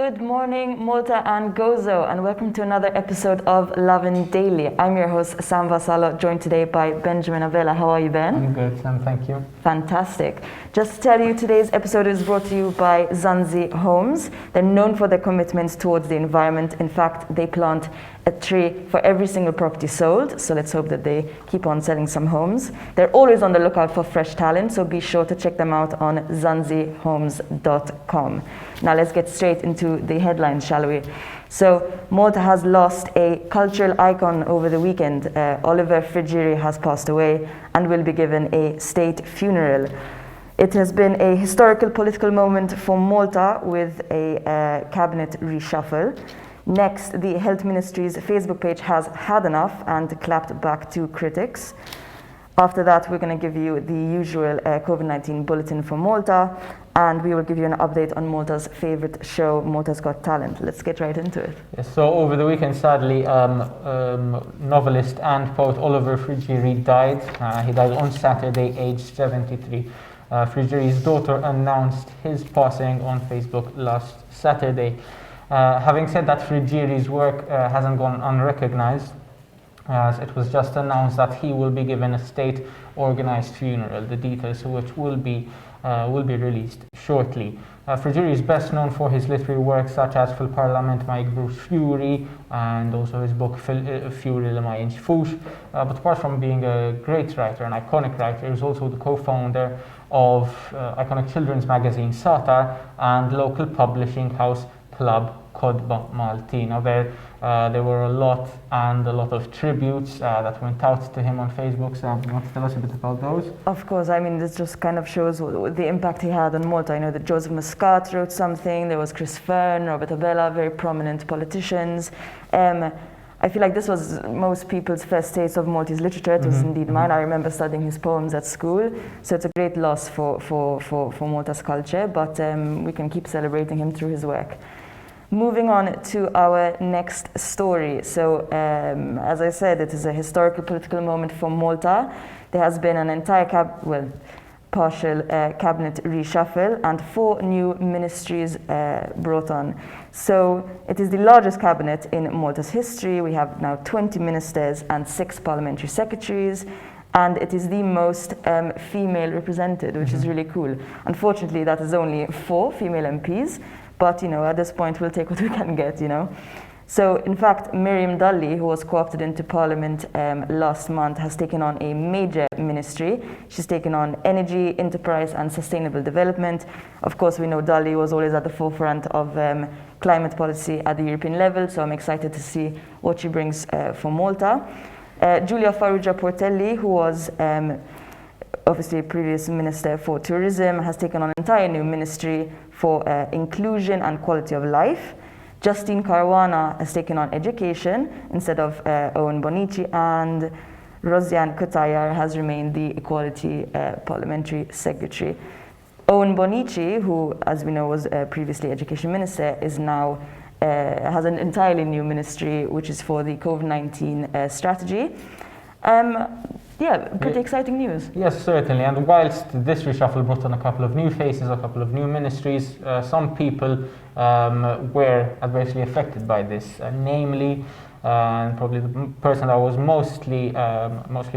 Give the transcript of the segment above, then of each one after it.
Good morning, Malta and Gozo, and welcome to another episode of Lovin Daily. I'm your host, Sam Vassallo, joined today by Benjamin Avella. How are you, Ben? I'm good, Sam, thank you. Fantastic. Just to tell you, today's episode is brought to you by ZANZI Homes. They're known for their commitments towards the environment. In fact, they plant a tree for every single property sold, so let's hope that they keep on selling some homes. They're always on the lookout for fresh talent, so be sure to check them out on zanzihomes.com. Now let's get straight into the headlines, shall we? So Malta has lost a cultural icon over the weekend. Oliver Fujiri has passed away and will be given a state funeral. It has been a historical political moment for Malta with a cabinet reshuffle. Next, the Health Ministry's Facebook page has had enough and clapped back to critics. After that, we're going to give you the usual COVID-19 bulletin for Malta, and we will give you an update on Malta's favorite show, Maltas Got Talent. Let's get right into it. Yes, so over the weekend, sadly, novelist and poet Oliver Fujiri died. He died on Saturday, aged 73. Fujiri's daughter announced his passing on Facebook last Saturday. Having said that, Fujiri's work hasn't gone unrecognized, as it was just announced that he will be given a state-organized funeral, the details of which will be released shortly. Fujiri is best known for his literary works such as Fil Parlament ma Jikbrux Fjuri and also his book Fjuri li ma jinxfux. But apart from being a great writer, an iconic writer, he was also the co-founder of iconic children's magazine Satar and local publishing house Club Kodba Maltina. There were a lot of tributes that went out to him on Facebook. So you want to tell us a bit about those? Of course, I mean, this just kind of shows the impact he had on Malta. I know that Joseph Muscat wrote something, there was Chris Fern, Robert Abela, very prominent politicians. I feel like this was most people's first taste of Maltese literature. It was indeed mine. I remember studying his poems at school, so it's a great loss for Malta's culture, but we can keep celebrating him through his work. Moving on to our next story. So, as I said, it is a historical political moment for Malta. There has been an entire partial cabinet reshuffle and 4 new ministries brought on. So it is the largest cabinet in Malta's history. We have now 20 ministers and 6 parliamentary secretaries, and it is the most female represented, which is really cool. Unfortunately, that is only 4 female MPs. But, at this point, we'll take what we can get, So, in fact, Miriam Dalli, who was co-opted into Parliament last month, has taken on a major ministry. She's taken on energy, enterprise, and sustainable development. Of course, we know Dalli was always at the forefront of climate policy at the European level, so I'm excited to see what she brings for Malta. Giulia Farrugia Portelli, who was obviously a previous minister for tourism, has taken on an entire new ministry for inclusion and quality of life. Justine Caruana has taken on education instead of Owen Bonici, and Rosiane Kutayar has remained the equality parliamentary secretary. Owen Bonici, who, as we know, was previously education minister, is now has an entirely new ministry, which is for the COVID-19 strategy. Pretty exciting news. Yes, certainly. And whilst this reshuffle brought on a couple of new faces, a couple of new ministries, some people were adversely affected by this. Namely, probably the person that was mostly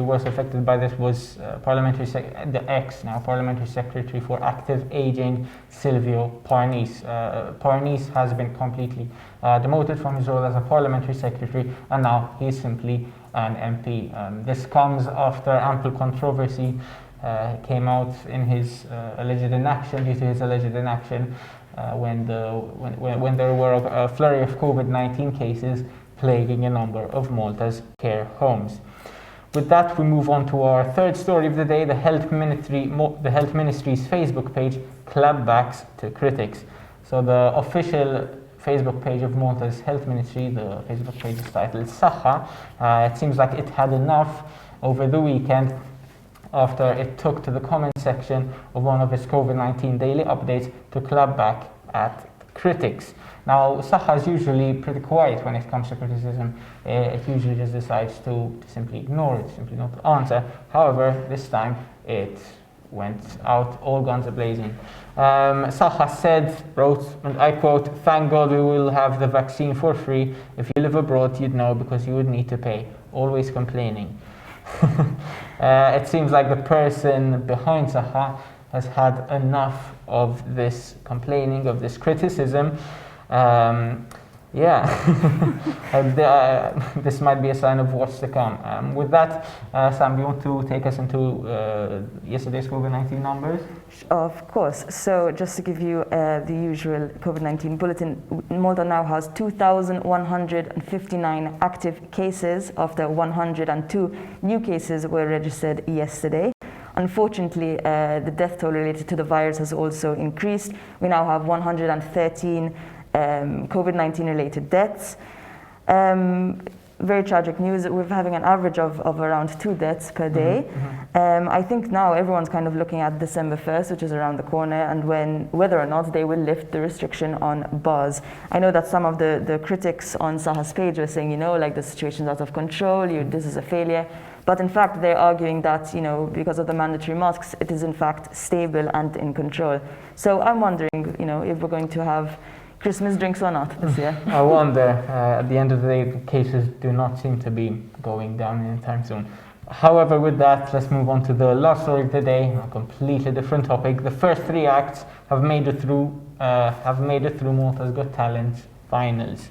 worse affected by this was parliamentary secretary for active aging, Silvio Parnis. Parnis has been completely demoted from his role as a parliamentary secretary, and now he's simply an MP. This comes after ample controversy came out in his alleged inaction, when there were a flurry of COVID-19 cases plaguing a number of Malta's care homes. With that, we move on to our third story of the day. The Health Ministry's Facebook page clapbacks to critics. So the official Facebook page of Malta's Health Ministry, the Facebook page is titled Saha. It seems like it had enough over the weekend after it took to the comment section of one of its COVID-19 daily updates to clap back at critics. Now, Saha is usually pretty quiet when it comes to criticism. It usually just decides to simply ignore it, simply not answer. However, this time it went out all guns a-blazing. Saha wrote, and I quote, "Thank God we will have the vaccine for free. If you live abroad, you'd know because you would need to pay. Always complaining." It seems like the person behind Saha has had enough of this complaining, of this criticism. This might be a sign of what's to come. With that, Sam, you want to take us into yesterday's COVID-19 numbers? Of course. So just to give you the usual COVID-19 bulletin, Malta now has 2,159 active cases after 102 new cases were registered yesterday. Unfortunately, the death toll related to the virus has also increased. We now have 113 COVID-19 related deaths. Very tragic news. We're having an average of around 2 deaths per day. I think now everyone's kind of looking at December 1st, which is around the corner, and whether or not they will lift the restriction on bars. I know that some of the critics on Saha's page were saying, like the situation's out of control, this is a failure. But in fact, they're arguing that, because of the mandatory masks, it is in fact stable and in control. So I'm wondering, if we're going to have Christmas drinks or not this year. I wonder. At the end of the day, the cases do not seem to be going down anytime soon. However, with that, let's move on to the last story of the day, a completely different topic. The first 3 acts have made it through Maltas Got Talent finals.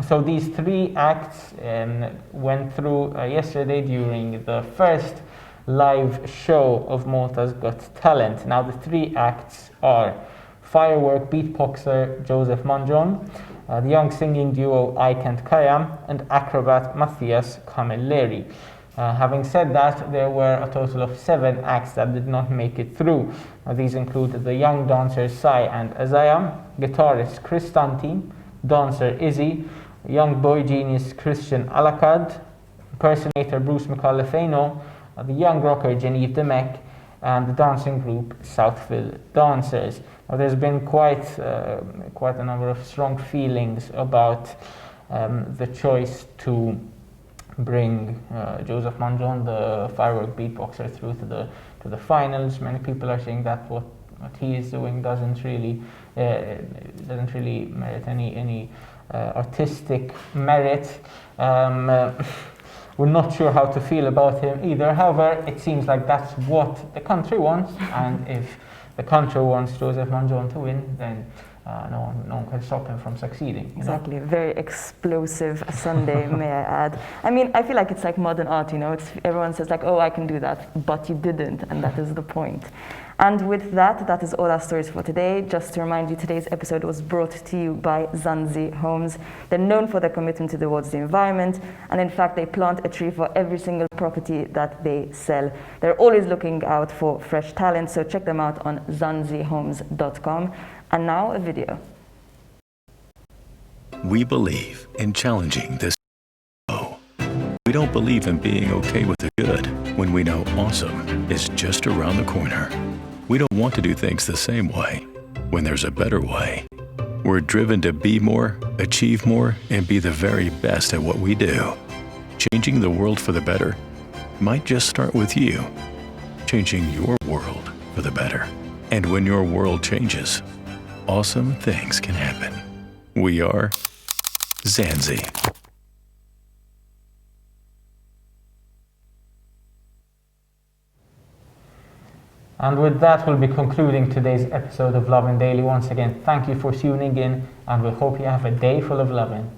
So these 3 acts went through yesterday during the first live show of Malta's Got Talent. Now the 3 acts are firework beatboxer Joseph Manjon, the young singing duo Ike and Kaya, and acrobat Matthias Camilleri. Having said that, there were a total of 7 acts that did not make it through. These included the young dancers Sai and Azaya, guitarist Chris Tanti, dancer Izzy, young boy genius Christian Alakad, impersonator Bruce McAuliffe, the young rocker Genevieve Demek, and the dancing group Southville Dancers. Now, there's been quite a number of strong feelings about the choice to bring Joseph Manjon, the firework beatboxer, through to the finals. Many people are saying that what he is doing doesn't really merit any artistic merit. We're not sure how to feel about him either. However, it seems like that's what the country wants, and if the country wants Joseph Manjon to win, then no one can stop him from succeeding. Exactly. Very explosive Sunday, may I add. I mean, I feel like it's like modern art, everyone says like, oh, I can do that, but you didn't, and that is the point. And with that is all our stories for today. Just to remind you, today's episode was brought to you by ZANZI Homes. They're known for their commitment towards the environment, and in fact, they plant a tree for every single property that they sell. They're always looking out for fresh talent, so check them out on zanzihomes.com. And now a video. We believe in challenging this. We don't believe in being okay with the good when we know awesome is just around the corner. We don't want to do things the same way when there's a better way. We're driven to be more, achieve more, and be the very best at what we do. Changing the world for the better might just start with you. Changing your world for the better. And when your world changes, awesome things can happen. We are ZANZI. And with that, we'll be concluding today's episode of Lovin Daily. Once again, thank you for tuning in, and we hope you have a day full of lovin'.